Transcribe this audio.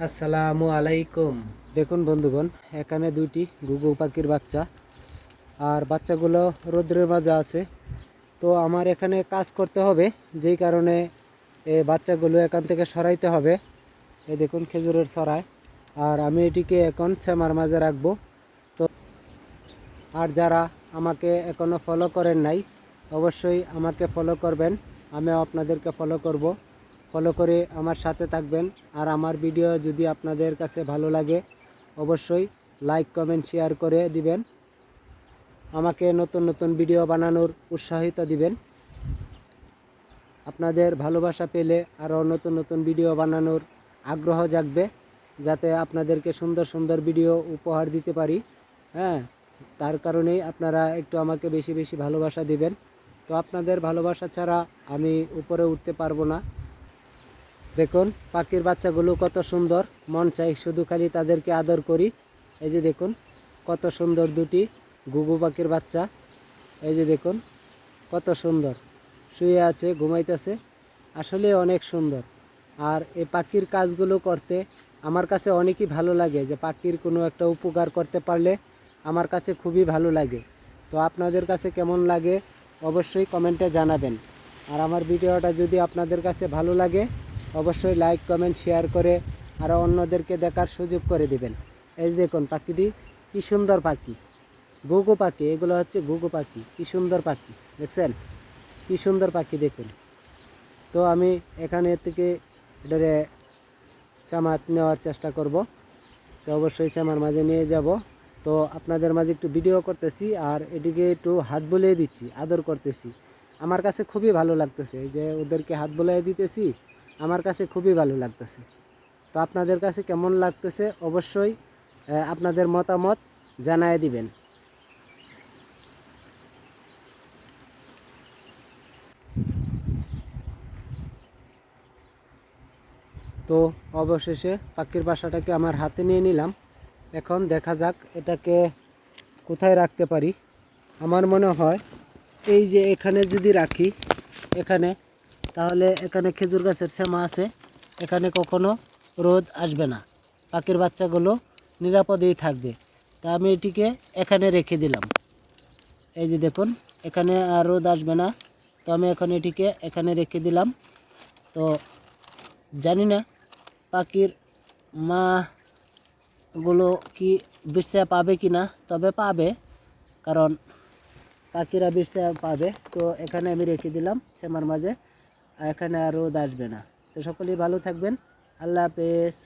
আসসালামু আলাইকুম। দেখুন বন্ধুগণ, এখানে দুইটি ঘুঘু পাখির বাচ্চা, আর বাচ্চাগুলো রৌদ্রের মাঝে আছে। তো আমার এখানে কাজ করতে হবে, যেই কারণে বাচ্চাগুলো এখান থেকে সরাইতে হবে। এই দেখুন খেজুরের ছড়ায়, আর আমি এটিকে এখন শ্যামার মাঝে রাখবো। তো আর যারা আমাকে এখনও ফলো করেন নাই, অবশ্যই আমাকে ফলো করবেন। আমিও আপনাদেরকে ফলো করব। ফলো করে আমার সাথে থাকবেন। আর আমার ভিডিও যদি আপনাদের কাছে ভালো লাগে, অবশ্যই লাইক কমেন্ট শেয়ার করে দিবেন। আমাকে নতুন নতুন ভিডিও বানানোর উৎসাহিত দিবেন। আপনাদের ভালোবাসা পেলে আরও নতুন নতুন ভিডিও বানানোর আগ্রহ জাগবে, যাতে আপনাদেরকে সুন্দর সুন্দর ভিডিও উপহার দিতে পারি। হ্যাঁ, তার কারণেই আপনারা একটু আমাকে বেশি বেশি ভালোবাসা দিবেন। তো আপনাদের ভালোবাসা ছাড়া আমি উপরে উঠতে পারবো না। দেখুন পাখির বাচ্চাগুলো কত সুন্দর, মন চাই শুধু খালি তাদেরকে আদর করি। এই যে দেখুন কত সুন্দর দুটি ঘুঘু পাখির বাচ্চা। এই যে দেখুন কত সুন্দর, শুয়ে আছে, ঘুমাইতেছে। আসলে অনেক সুন্দর। আর এই পাখির কাজগুলো করতে আমার কাছে অনেকই ভালো লাগে, যে পাখির কোনো একটা উপকার করতে পারলে আমার কাছে খুবই ভালো লাগে। তো আপনাদের কাছে কেমন লাগে অবশ্যই কমেন্টে জানাবেন। আর আমার ভিডিওটা যদি আপনাদের কাছে ভালো লাগে, অবশ্যই লাইক কমেন্ট শেয়ার করে আরও অন্যদেরকে দেখার সুযোগ করে দিবেন। এই দেখুন পাখিটি কি সুন্দর পাখি, ঘুঘু পাখি। এগুলো হচ্ছে ঘুঘু পাখি, কি সুন্দর পাখি দেখছেন, কি সুন্দর পাখি দেখুন। তো আমি এখানে থেকে এটারে চামাত নেওয়ার চেষ্টা করব। তো অবশ্যই চামার মাঝে নিয়ে যাব। তো আপনাদের মাঝে একটু ভিডিও করতেছি, আর এটিকে একটু হাত বুলিয়ে দিচ্ছি, আদর করতেছি। আমার কাছে খুবই ভালো লাগতেছে, এই যে ওদেরকে হাত বুলিয়ে দিতেছি, আমার কাছে খুবই ভালো লাগতেছে। তো আপনাদের কাছে কেমন লাগতেছে অবশ্যই আপনাদের মতামত জানায় দিবেন। তো অবশেষে পাখির বাসাটাকে আমার হাতে নিয়ে নিলাম। এখন দেখা যাক এটাকে কোথায় রাখতে পারি। আমার মনে হয় এই যে এখানে যদি রাখি, এখানে, তাহলে এখানে খেজুর গাছের শ্যামা আছে, এখানে কখনো রোদ আসবে না, পাখির বাচ্চাগুলো নিরাপদেই থাকবে। তা আমি এটিকে এখানে রেখে দিলাম। এই যে দেখুন এখানে আর রোদ আসবে না। তো আমি এখন এটিকে এখানে রেখে দিলাম। তো জানি না পাখির মাগুলো কি বিরসা পাবে কি না, তবে পাবে, কারণ পাখিরা বিরসা পাবে। তো এখানে আমি রেখে দিলাম শ্যামার মাঝে, এখানে আর রোদ আসবে না। তো সকলেই ভালো থাকবেন। আল্লাহ হাফেজ।